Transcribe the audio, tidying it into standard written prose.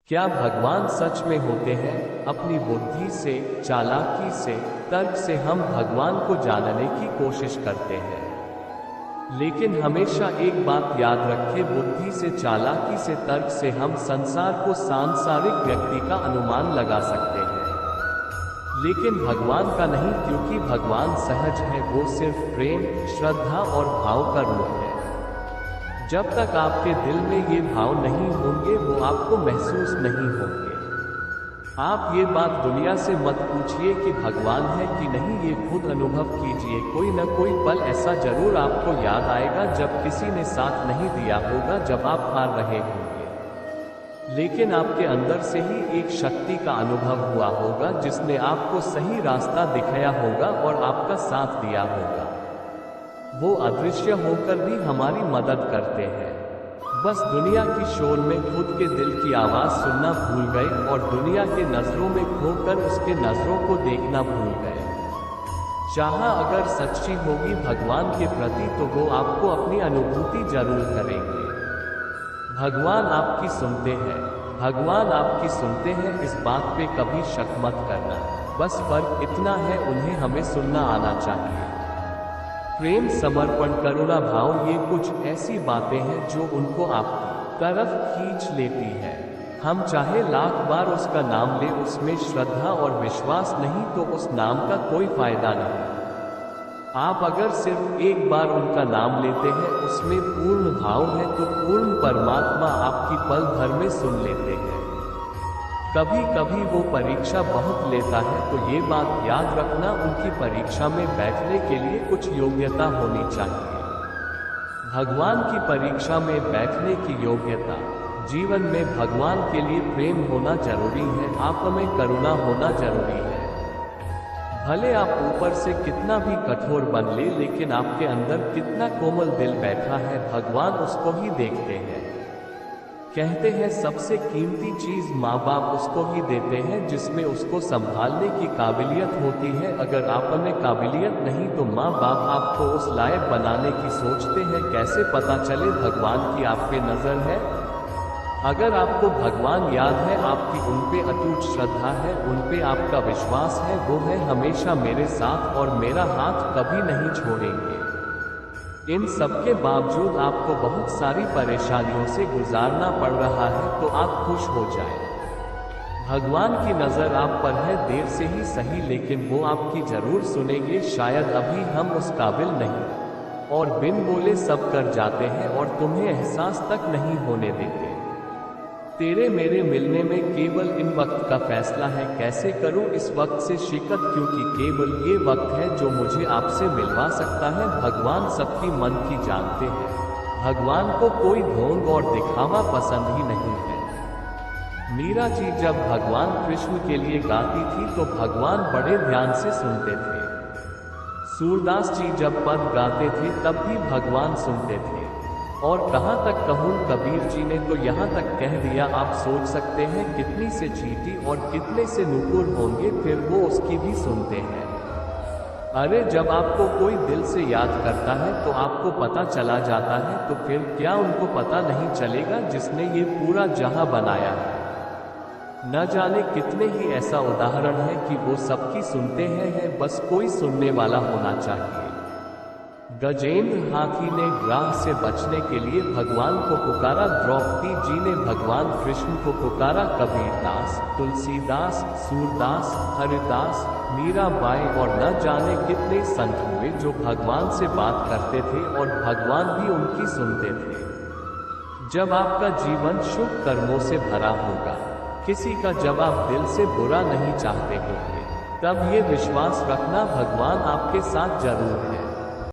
क्या भगवान सच में होते हैं? अपनी बुद्धि से, चालाकी से, तर्क से हम भगवान को जानने की कोशिश करते हैं, लेकिन हमेशा एक बात याद रखें, बुद्धि से, चालाकी से, तर्क से हम संसार को सांसारिक व्यक्ति का अनुमान लगा सकते हैं, लेकिन भगवान का नहीं, क्योंकि भगवान सहज है। वो सिर्फ प्रेम, श्रद्धा और भाव का रूप है। जब तक आपके दिल में ये भाव नहीं होंगे, वो आपको महसूस नहीं होंगे। आप ये बात दुनिया से मत पूछिए कि भगवान है कि नहीं, ये खुद अनुभव कीजिए। कोई न कोई पल ऐसा जरूर आपको याद आएगा जब किसी ने साथ नहीं दिया होगा, जब आप हार रहे होंगे, लेकिन आपके अंदर से ही एक शक्ति का अनुभव हुआ होगा जिसने आपको सही रास्ता दिखाया होगा और आपका साथ दिया होगा। वो अदृश्य होकर भी हमारी मदद करते हैं। बस दुनिया की शोर में खुद के दिल की आवाज़ सुनना भूल गए और दुनिया के नज़रों में खोकर उसके नज़रों को देखना भूल गए। चाहा अगर सच्ची होगी भगवान के प्रति, तो वो आपको अपनी अनुभूति जरूर करेंगे। भगवान आपकी सुनते हैं, भगवान आपकी सुनते हैं, इस बात पे कभी शक मत करना। बस फर्क इतना है, उन्हें हमें सुनना आना चाहिए। प्रेम, समर्पण, करुणा भाव, ये कुछ ऐसी बातें हैं जो उनको आपकी तरफ खींच लेती है। हम चाहे लाख बार उसका नाम ले, उसमें श्रद्धा और विश्वास नहीं तो उस नाम का कोई फायदा नहीं। आप अगर सिर्फ एक बार उनका नाम लेते हैं, उसमें पूर्ण भाव है, तो पूर्ण परमात्मा आपकी पल भर में सुन लेते हैं। कभी कभी वो परीक्षा बहुत लेता है, तो ये बात याद रखना, उनकी परीक्षा में बैठने के लिए कुछ योग्यता होनी चाहिए। भगवान की परीक्षा में बैठने की योग्यता, जीवन में भगवान के लिए प्रेम होना जरूरी है, आप में करुणा होना जरूरी है। भले आप ऊपर से कितना भी कठोर बन ले, लेकिन आपके अंदर कितना कोमल दिल बैठा है, भगवान उसको ही देखते हैं। कहते हैं सबसे कीमती चीज माँ बाप उसको ही देते हैं जिसमें उसको संभालने की काबिलियत होती है। अगर आप में काबिलियत नहीं, तो माँ बाप आपको उस लायक बनाने की सोचते हैं। कैसे पता चले भगवान की आप पे नजर है? अगर आपको भगवान याद है, आपकी उन पे अटूट श्रद्धा है, उन पे आपका विश्वास है, वो है हमेशा मेरे साथ और मेरा हाथ कभी नहीं छोड़ेंगे। इन सबके बावजूद आपको बहुत सारी परेशानियों से गुजारना पड़ रहा है, तो आप खुश हो जाएं। भगवान की नज़र आप पर है, देर से ही सही, लेकिन वो आपकी जरूर सुनेंगे। शायद अभी हम उस काबिल नहीं, और बिन बोले सब कर जाते हैं और तुम्हें एहसास तक नहीं होने देते। तेरे मेरे मिलने में केवल इन वक्त का फैसला है, कैसे करूं इस वक्त से शिकत, क्योंकि केवल ये वक्त है जो मुझे आपसे मिलवा सकता है। भगवान सबकी मन की जानते हैं। भगवान को कोई ढोंग और दिखावा पसंद ही नहीं है। मीरा जी जब भगवान कृष्ण के लिए गाती थी तो भगवान बड़े ध्यान से सुनते थे। सूरदास जी जब पद गाते थे तब भी भगवान सुनते थे। और कहाँ तक कहूँ, कबीर जी ने तो यहाँ तक कह दिया, आप सोच सकते हैं कितनी से चींटी और कितने से नुपुर होंगे, फिर वो उसकी भी सुनते हैं। अरे जब आपको कोई दिल से याद करता है तो आपको पता चला जाता है, तो फिर क्या उनको पता नहीं चलेगा जिसने ये पूरा जहां बनाया है? न जाने कितने ही ऐसा उदाहरण है कि वो सबकी सुनते हैं, बस कोई सुनने वाला होना चाहिए। गजेंद्र हाथी ने ग्राह से बचने के लिए भगवान को पुकारा, द्रौपदी जी ने भगवान कृष्ण को पुकारा, कबीरदास, तुलसीदास, सूरदास, हरिदास, मीराबाई और न जाने कितने संत हुए जो भगवान से बात करते थे और भगवान भी उनकी सुनते थे। जब आपका जीवन शुभ कर्मों से भरा होगा, किसी का जब आप दिल से बुरा नहीं चाहते होंगे, तब ये विश्वास रखना भगवान आपके साथ जरूर है।